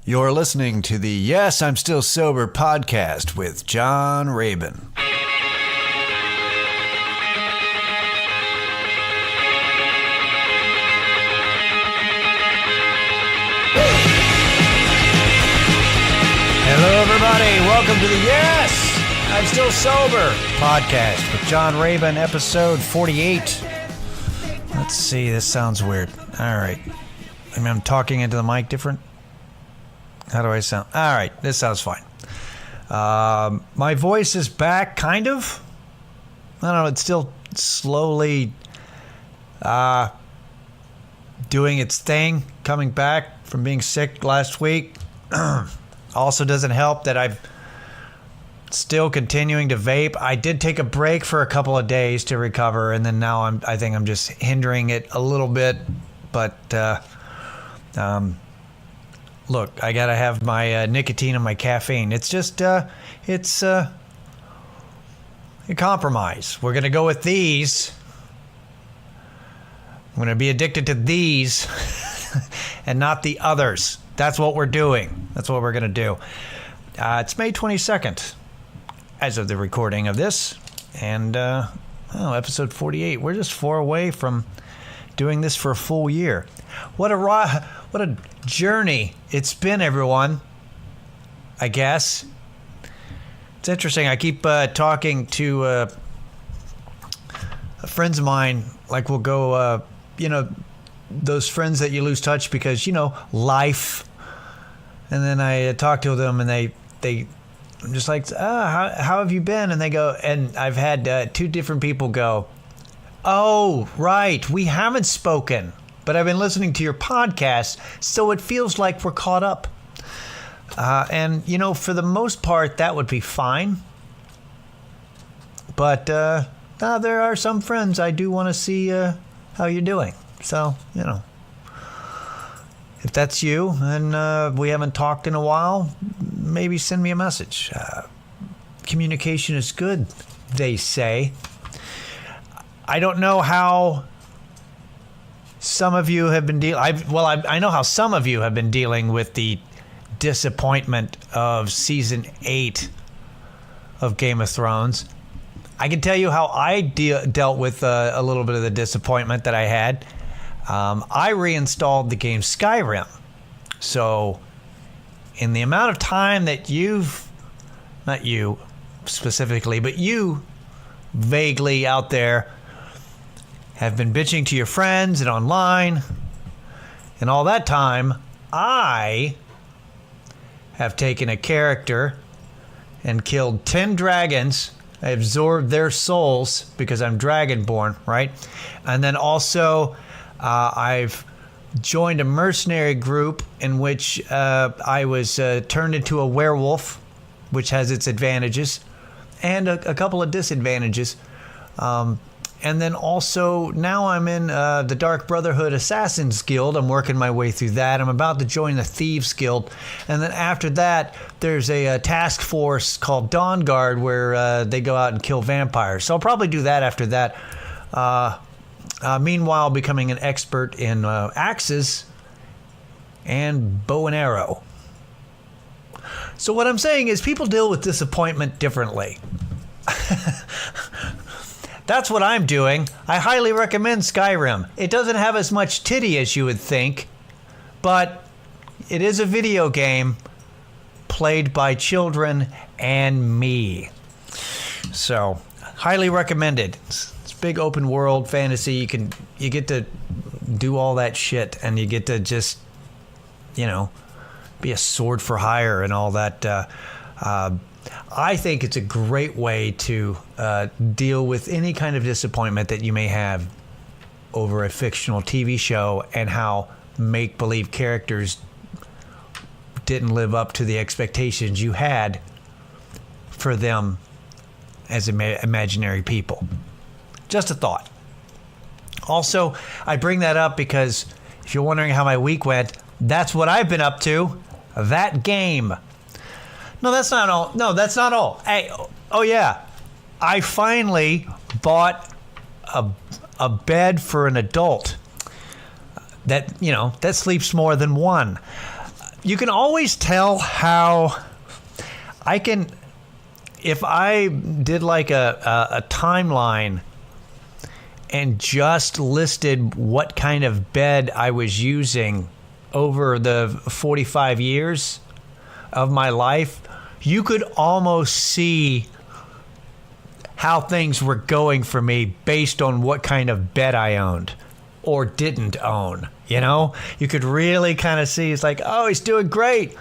You're listening to the Yes, I'm Still Sober podcast with John Rabin. Hello, everybody. Welcome to the Yes, I'm Still Sober podcast with John Rabin, episode 48. Let's see, this sounds weird. All right. I'm talking into the mic different. How do I sound? All right, this sounds fine. My voice is back, kind of. I don't know, it's still slowly doing its thing, coming back from being sick last week. Also doesn't help that I'm still continuing to vape. I did take a break for a couple of days to recover, and then now I think I'm just hindering it a little bit. But look, I gotta have my nicotine and my caffeine. It's just it's a compromise. We're gonna go with these. I'm gonna be addicted to these and not the others. That's what we're doing. That's what we're gonna do. It's May 22nd as of the recording of this, and episode 48. We're just 4 away from doing this for a full year. What a journey it's been, everyone. I guess it's interesting. I keep talking to friends of mine. Like, we'll go, those friends that you lose touch because life. And then I talk to them, and they I'm just like, how have you been? And they go, and I've had 2 different people go, oh, right, we haven't spoken, but I've been listening to your podcast, so it feels like we're caught up. And, for the most part, that would be fine. But there are some friends I do want to see how you're doing. So, if that's you and we haven't talked in a while, maybe send me a message. Communication is good, they say. I don't know how some of you have been I know how some of you have been dealing with the disappointment of season 8 of Game of Thrones. I can tell you how I dealt with a little bit of the disappointment that I had. I reinstalled the game Skyrim. So in the amount of time that not you specifically, but you vaguely out there have been bitching to your friends and online, and all that time, I have taken a character and killed 10 dragons. I absorbed their souls because I'm dragonborn, right? And then also, I've joined a mercenary group in which I was turned into a werewolf, which has its advantages and a couple of disadvantages. And then also, now I'm in the Dark Brotherhood Assassins Guild. I'm working my way through that. I'm about to join the Thieves Guild. And then after that, there's a task force called Dawn Guard where they go out and kill vampires. So I'll probably do that after that. Meanwhile, becoming an expert in axes and bow and arrow. So what I'm saying is people deal with disappointment differently. That's what I'm doing. I highly recommend Skyrim. It doesn't have as much titty as you would think, but it is a video game played by children and me. So, highly recommended. It's big open world fantasy. You get to do all that shit, and you get to just, be a sword for hire and all that. I think it's a great way to deal with any kind of disappointment that you may have over a fictional TV show and how make-believe characters didn't live up to the expectations you had for them as imaginary people. Just a thought. Also, I bring that up because if you're wondering how my week went, that's what I've been up to. That game. No, that's not all. No, that's not all. Hey, oh yeah. I finally bought a bed for an adult that sleeps more than one. you can always tell how I can, if I did like a timeline and just listed what kind of bed I was using over the 45 years of my life, you could almost see how things were going for me based on what kind of bed I owned or didn't own. You know, you could really kind of see, it's like, oh, he's doing great.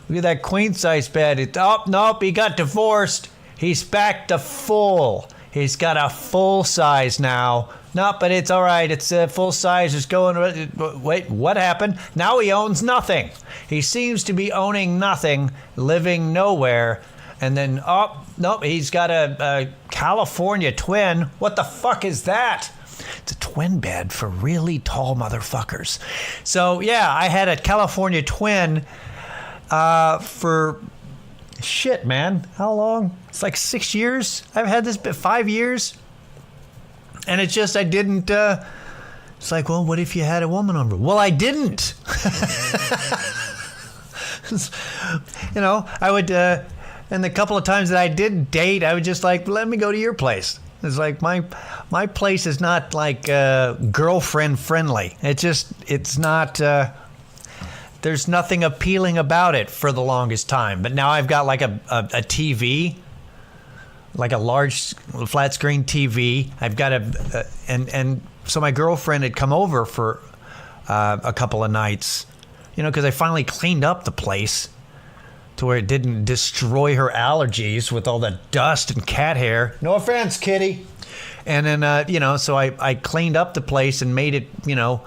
Look at that queen size bed. Nope, he got divorced. He's back to full. He's got a full size now. No, but it's all right. It's full size. It's going. Wait, what happened? Now he owns nothing. He seems to be owning nothing, living nowhere. And then, oh, nope, he's got a California twin. What the fuck is that? It's a twin bed for really tall motherfuckers. So, yeah, I had a California twin for, shit, man. How long? It's like 6 years. I've had this bed, 5 years. And it's just, I didn't, it's like, well, what if you had a woman on board? Well, I didn't. You know, I would, and the couple of times that I did date, I would just like, let me go to your place. It's like, my place is not like girlfriend friendly. It's not, there's nothing appealing about it for the longest time. But now I've got like a TV, like a large flat screen TV. I've got and so my girlfriend had come over for a couple of nights, you know, because I finally cleaned up the place to where it didn't destroy her allergies with all the dust and cat hair. No offense, kitty. And then, you know, so I cleaned up the place and made it, you know,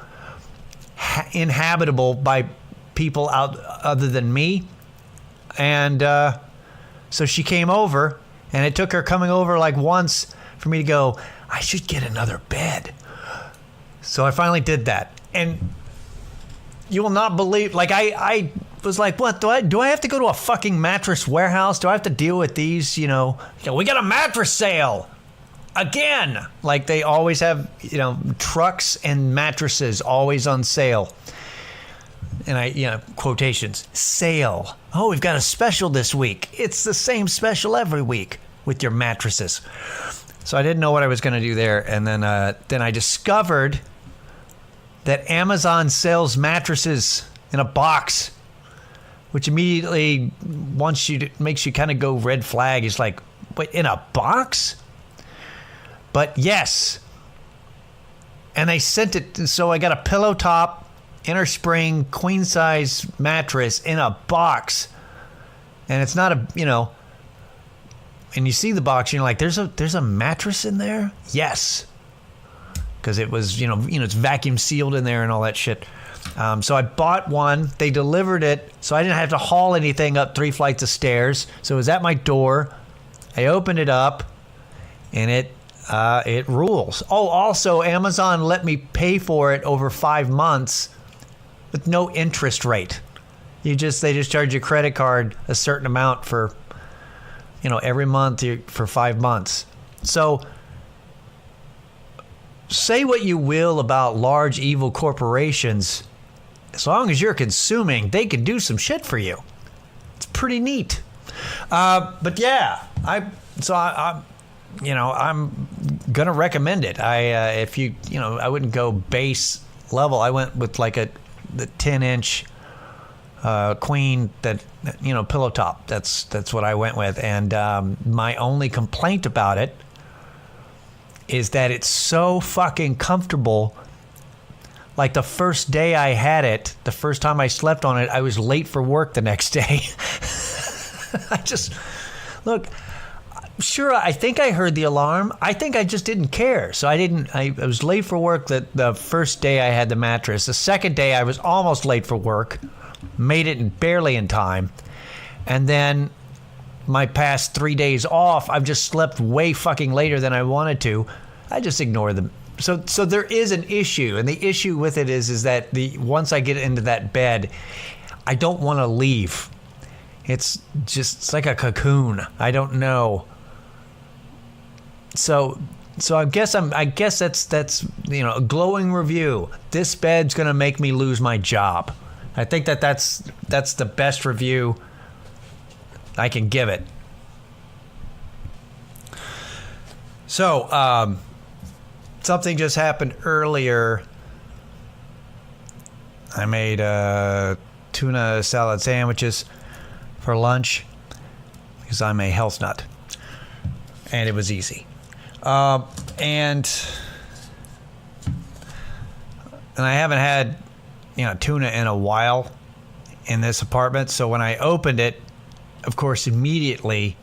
inhabitable by people out other than me. And so she came over. And it took her coming over like once for me to go, I should get another bed. So I finally did that. And you will not believe, like I was like, what, do I have to go to a fucking mattress warehouse? Do I have to deal with these, you know, we got a mattress sale again. Like they always have, you know, trucks and mattresses always on sale. And you know, quotations, sale. Oh, we've got a special this week. It's the same special every week with your mattresses. So I didn't know what I was going to do there. And then I discovered that Amazon sells mattresses in a box, which immediately makes you kind of go red flag. It's like, wait, in a box? But yes. And they sent it. So I got a pillow top, inner spring, queen size mattress in a box. And it's not a, you know, and you see the box and you're like, there's a mattress in there? Yes. Because it was, you know, it's vacuum sealed in there and all that shit. So I bought one. They delivered it. So I didn't have to haul anything up 3 flights of stairs. So it was at my door. I opened it up and it rules. Oh, also Amazon let me pay for it over 5 months with no interest rate. They just charge your credit card a certain amount for, you know, every month for 5 months. So say what you will about large evil corporations, as long as you're consuming, they can do some shit for you. It's pretty neat. But yeah, I'm you know, I'm gonna recommend it. If you know, I wouldn't go base level. I went with like the 10-inch queen that, you know, pillow top. That's what I went with. And my only complaint about it is that it's so fucking comfortable. Like the first day I had it, the first time I slept on it, I was late for work the next day. Sure, I think I heard the alarm. I think I just didn't care. So I was late for work the first day I had the mattress. The second day I was almost late for work, made it barely in time. And then my past 3 days off, I've just slept way fucking later than I wanted to. I just ignore them. So there is an issue. And the issue with it is that once I get into that bed, I don't want to leave. It's like a cocoon. I don't know. So I guess that's you know, a glowing review. This bed's gonna make me lose my job. I think that's the best review I can give it. So, something just happened earlier. I made tuna salad sandwiches for lunch because I'm a health nut, and it was easy. And I haven't had tuna in a while in this apartment. So when I opened it, of course, immediately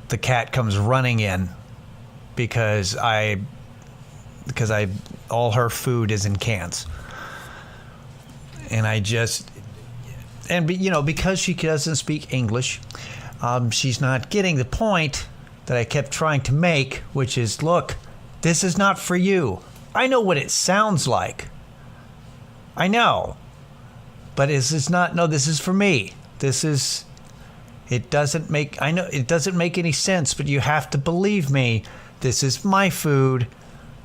the cat comes running in because all her food is in cans. And because she doesn't speak English, she's not getting the point that I kept trying to make, which is, look, this is not for you. I know what it sounds like. I know. But this is not, no, this is for me. It doesn't make any sense, but you have to believe me. This is my food,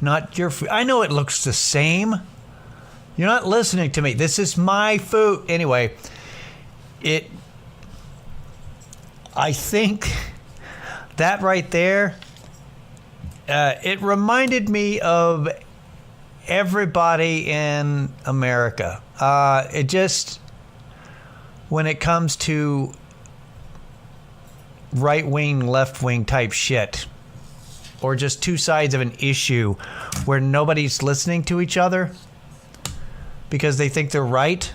not your food. I know it looks the same. You're not listening to me. This is my food. Anyway, I think that right there, it reminded me of everybody in America. When it comes to right-wing, left-wing type shit, or just two sides of an issue where nobody's listening to each other because they think they're right.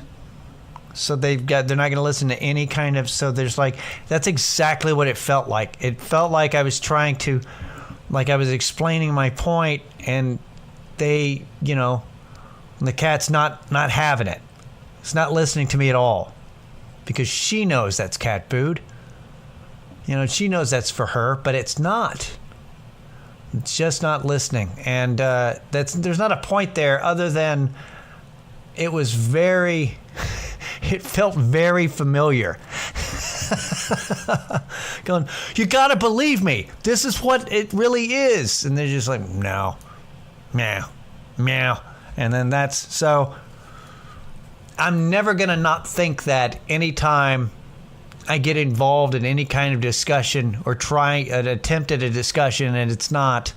So they're not going to listen to any kind of, so there's that's exactly what it felt like. It felt like I was I was explaining my point, and they, the cat's not having it. It's not listening to me at all because she knows that's cat food. She knows that's for her, but it's not. It's just not listening. And there's not a point there other than it was it felt very familiar. Going, you gotta believe me. This is what it really is. And they're just like, no, meow, meow. And then so I'm never gonna not think that anytime I get involved in any kind of discussion or try an attempt at a discussion and it's not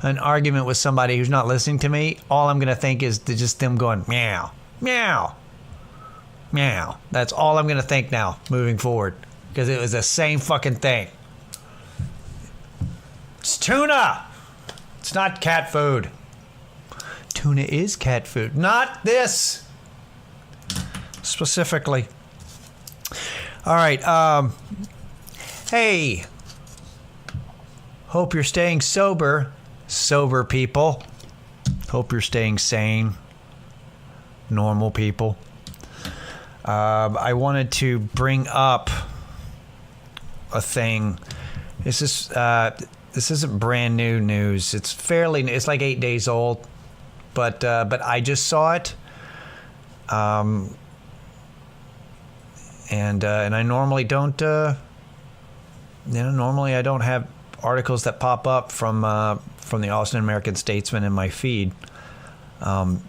an argument with somebody who's not listening to me, all I'm going to think is just them going meow, meow, meow. That's all I'm going to think now moving forward because it was the same fucking thing. It's tuna. It's not cat food. Tuna is cat food. Not this specifically. All right. Hey, hope you're staying sober people. Hope you're staying sane, normal people. I wanted to bring up a thing. This isn't brand new news. It's like 8 days old, but I just saw it. And I normally don't, normally I don't have articles that pop up from the Austin American Statesman in my feed.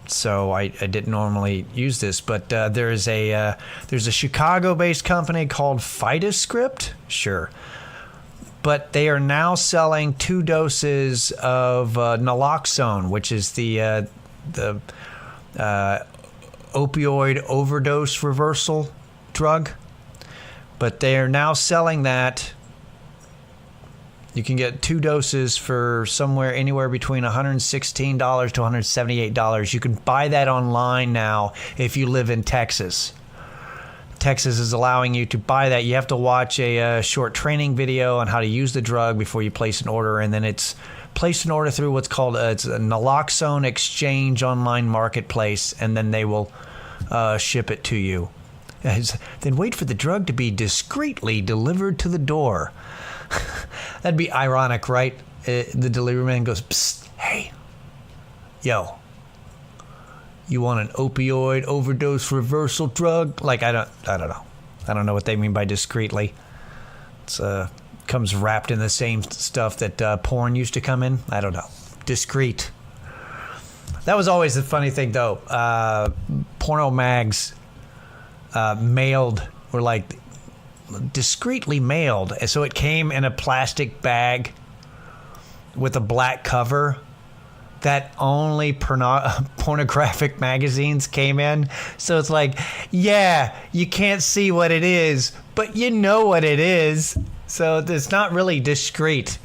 So I didn't normally use this, but there's a Chicago-based company called Phytoscript, sure, but they are now selling 2 doses of Naloxone, which is the opioid overdose reversal drug, but they are now selling that. You can get 2 doses for anywhere between $116 to $178. You can buy that online now if you live in Texas. Texas is allowing you to buy that. You have to watch a short training video on how to use the drug before you place an order, and then it's placed an order through what's called it's a Naloxone exchange online marketplace, and then they will ship it to you. Then wait for the drug to be discreetly delivered to the door. That'd be ironic, right? The delivery man goes, psst, hey, yo, you want an opioid overdose reversal drug? I don't know. I don't know what they mean by discreetly. It's comes wrapped in the same stuff that porn used to come in. I don't know. Discreet. That was always the funny thing, though. Porno mags were like discreetly mailed. So it came in a plastic bag with a black cover that only pornographic magazines came in. So it's like, yeah, you can't see what it is, but you know what it is. So it's not really discreet.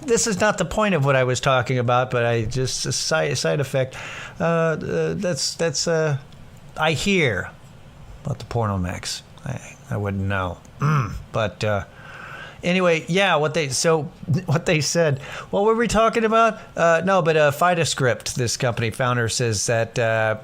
This is not the point of what I was talking about, but I just a side effect. I hear about the porno mags. I wouldn't know, but anyway, yeah. What they said. What were we talking about? FidaScript, this company founder, says that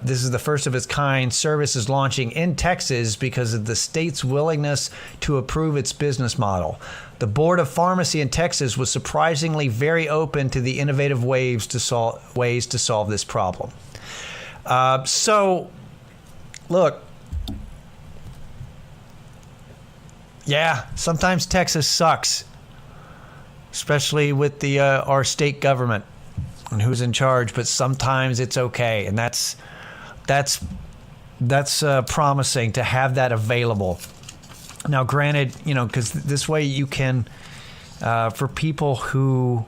this is the first of its kind service is launching in Texas because of the state's willingness to approve its business model. The Board of Pharmacy in Texas was surprisingly very open to the innovative ways to solve this problem. So, look. Yeah, sometimes Texas sucks, especially with the our state government and who's in charge. But sometimes it's okay, and that's promising to have that available. Now, granted, because this way you can, for people who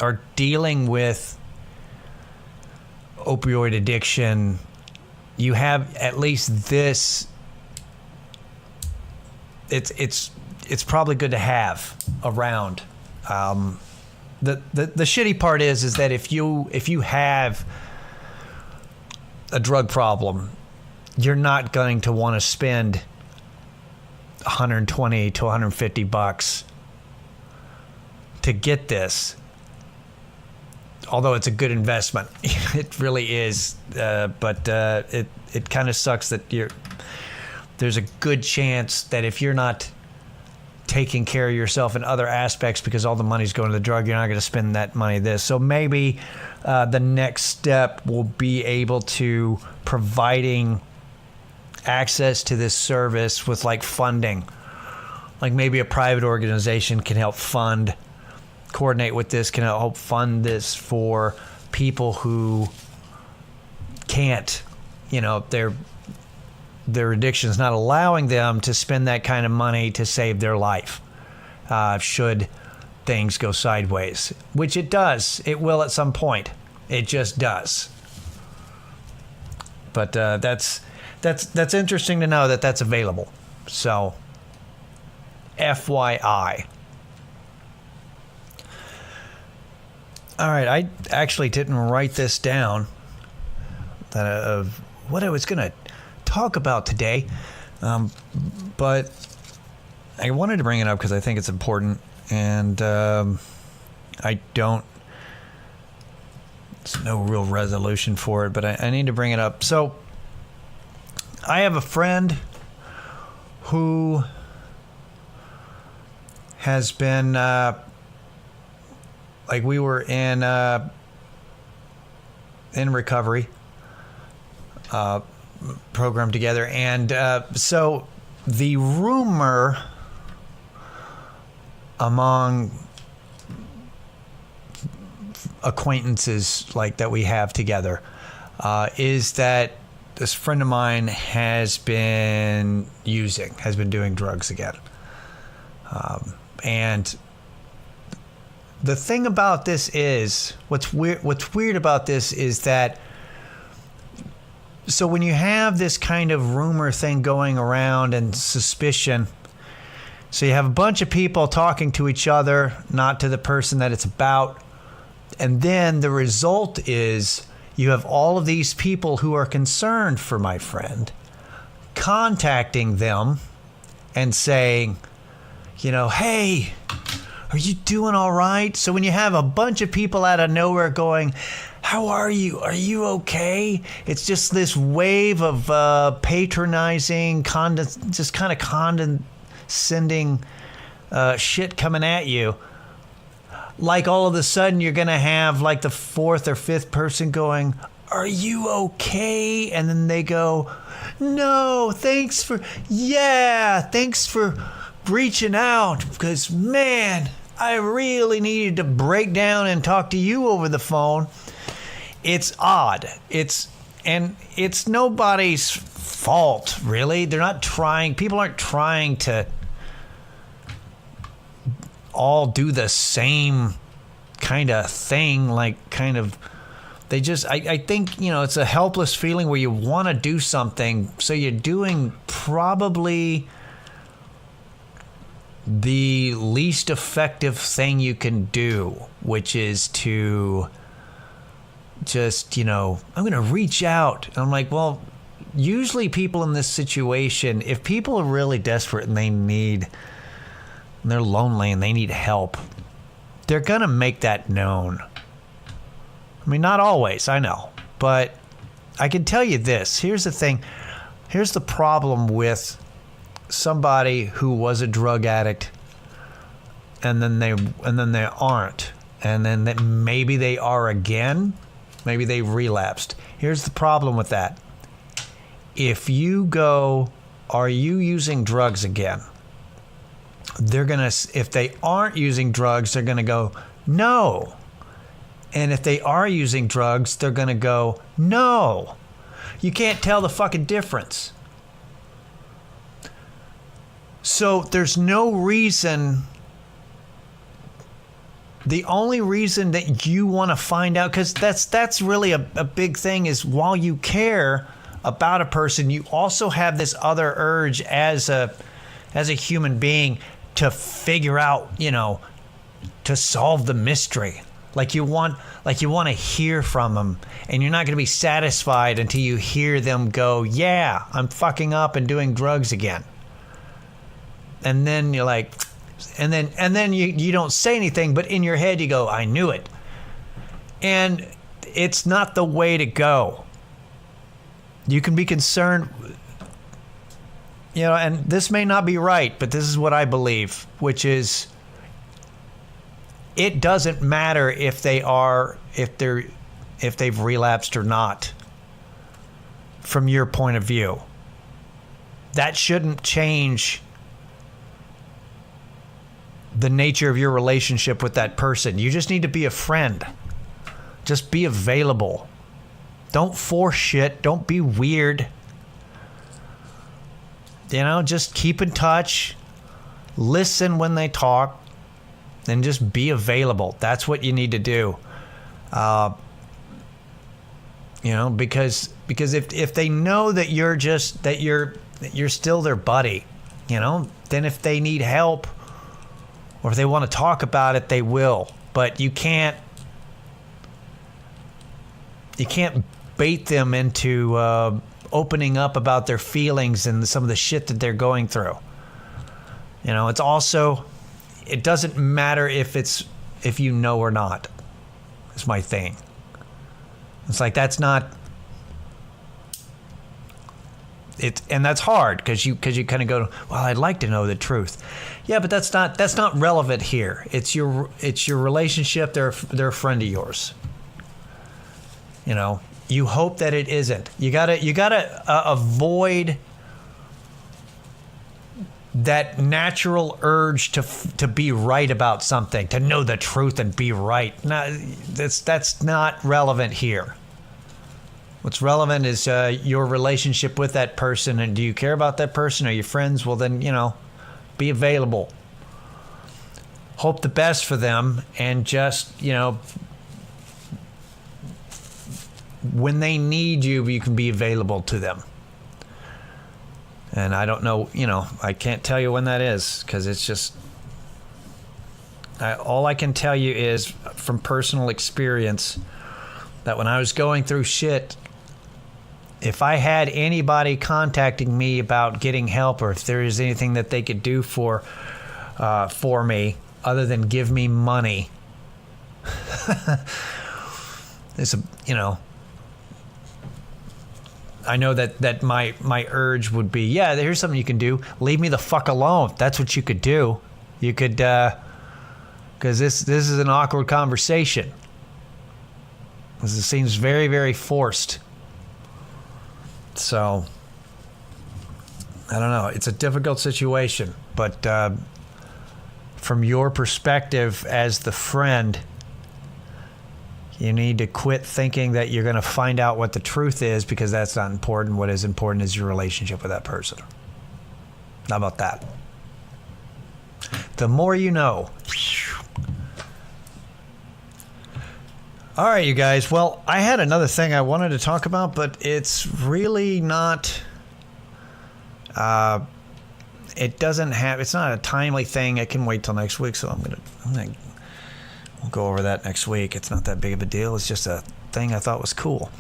are dealing with opioid addiction, you have at least this. It's probably good to have around. The shitty part is that if you have a drug problem, you're not going to want to spend $120 to $150 to get this. Although it's a good investment, it really is. But it kind of sucks that there's a good chance that if you're not taking care of yourself in other aspects because all the money's going to the drug, you're not going to spend that money this. So maybe the next step will be able to providing access to this service with like funding. Like maybe a private organization can help coordinate with this, can help fund this for people who can't, their addiction is not allowing them to spend that kind of money to save their life should things go sideways, which it does. It will at some point. It just does. But that's interesting to know that that's available. So, FYI. All right, I actually didn't write this down. What I was gonna talk about today, but I wanted to bring it up because I think it's important, and there's no real resolution for it, but I need to bring it up. So I have a friend who has been we were in recovery program together, and so the rumor among acquaintances like that we have together is that this friend of mine has been doing drugs again, and the thing about this is what's weird about this is that. So when you have this kind of rumor thing going around and suspicion, so you have a bunch of people talking to each other, not to the person that it's about. And then the result is you have all of these people who are concerned for my friend contacting them and saying, hey, are you doing all right? So when you have a bunch of people out of nowhere going, how are you? Are you okay? It's just this wave of patronizing, just kind of condescending shit coming at you. Like all of a sudden you're going to have like the fourth or fifth person going, are you okay? And then they go, no, thanks for reaching out because, man, I really needed to break down and talk to you over the phone. it's odd. It's nobody's fault, really. People aren't trying to all do the same kind of thing, they just, I think, it's a helpless feeling where you want to do something, so you're doing probably the least effective thing you can do, which is to just, I'm going to reach out. And I'm like, well, usually people in this situation, if people are really desperate and they're lonely and they need help, they're going to make that known. I mean, not always, I know. But I can tell you this. Here's the thing. Here's the problem with somebody who was a drug addict and then they aren't. And then maybe they are again. Maybe they relapsed. Here's the problem with that. If you go, are you using drugs again? If they aren't using drugs, they're going to go, no. And if they are using drugs, they're going to go, no. You can't tell the fucking difference. So there's no reason. The only reason that you want to find out, because that's really a big thing, is while you care about a person, you also have this other urge as a human being to figure out, to solve the mystery. Like you want to hear from them, and you're not going to be satisfied until you hear them go, yeah, I'm fucking up and doing drugs again. And then you're like, and then you don't say anything, but in your head you go, I knew it. And it's not the way to go. You can be concerned, and this may not be right, but this is what I believe, which is, it doesn't matter if they've relapsed or not from your point of view. That shouldn't change the nature of your relationship with that person. You just need to be a friend. Just be available. Don't force shit. Don't be weird. Just keep in touch. Listen when they talk. And just be available. That's what you need to do. Because if they know that you're still their buddy, then if they need help or if they want to talk about it, they will. But you can't bait them into opening up about their feelings and some of the shit that they're going through. It's also, it doesn't matter if you know or not. It's my thing. It's like, that's not it, and that's hard because you kind of go, well, I'd like to know the truth. Yeah, but that's not relevant here. It's your relationship. They're a friend of yours. You hope that it isn't. You gotta avoid that natural urge to be right about something, to know the truth and be right. No, that's not relevant here. What's relevant is your relationship with that person, and do you care about that person? Are you friends? Well, then, be available. Hope the best for them, and just, when they need you, you can be available to them. And I don't know, I can't tell you when that is, because it's just, all I can tell you is from personal experience that when I was going through shit, if I had anybody contacting me about getting help, or if there is anything that they could do for me other than give me money, it's I know that my urge would be, yeah, here's something you can do. Leave me the fuck alone. That's what you could do. You could, because this is an awkward conversation. This seems very, very forced. So, I don't know. It's a difficult situation, but from your perspective as the friend, You need to quit thinking that you're going to find out what the truth is, because that's not important. What is important is your relationship with that person. How about that? The more you know. All right, you guys. Well, I had another thing I wanted to talk about, but it's really not... it's not a timely thing. It can wait till next week, so we'll go over that next week. It's not that big of a deal. It's just a thing I thought was cool.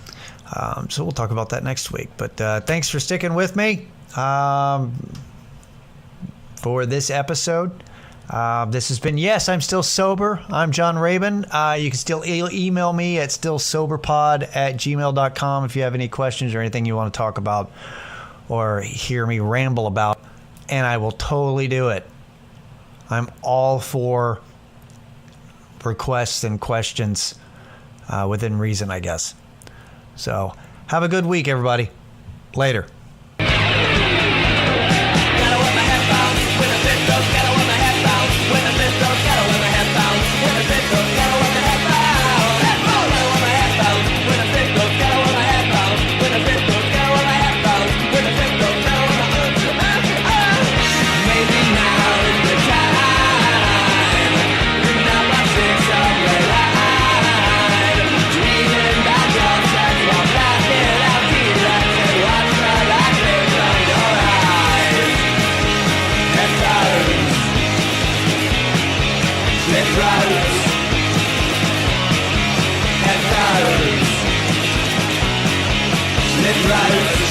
So we'll talk about that next week. But thanks for sticking with me for this episode. This has been Yes, I'm Still Sober. I'm John Rabin. You can still email me at stillsoberpod@gmail.com if you have any questions or anything you want to talk about or hear me ramble about, and I will totally do it. I'm all for requests and questions within reason, I guess. So have a good week, everybody. Later. Right.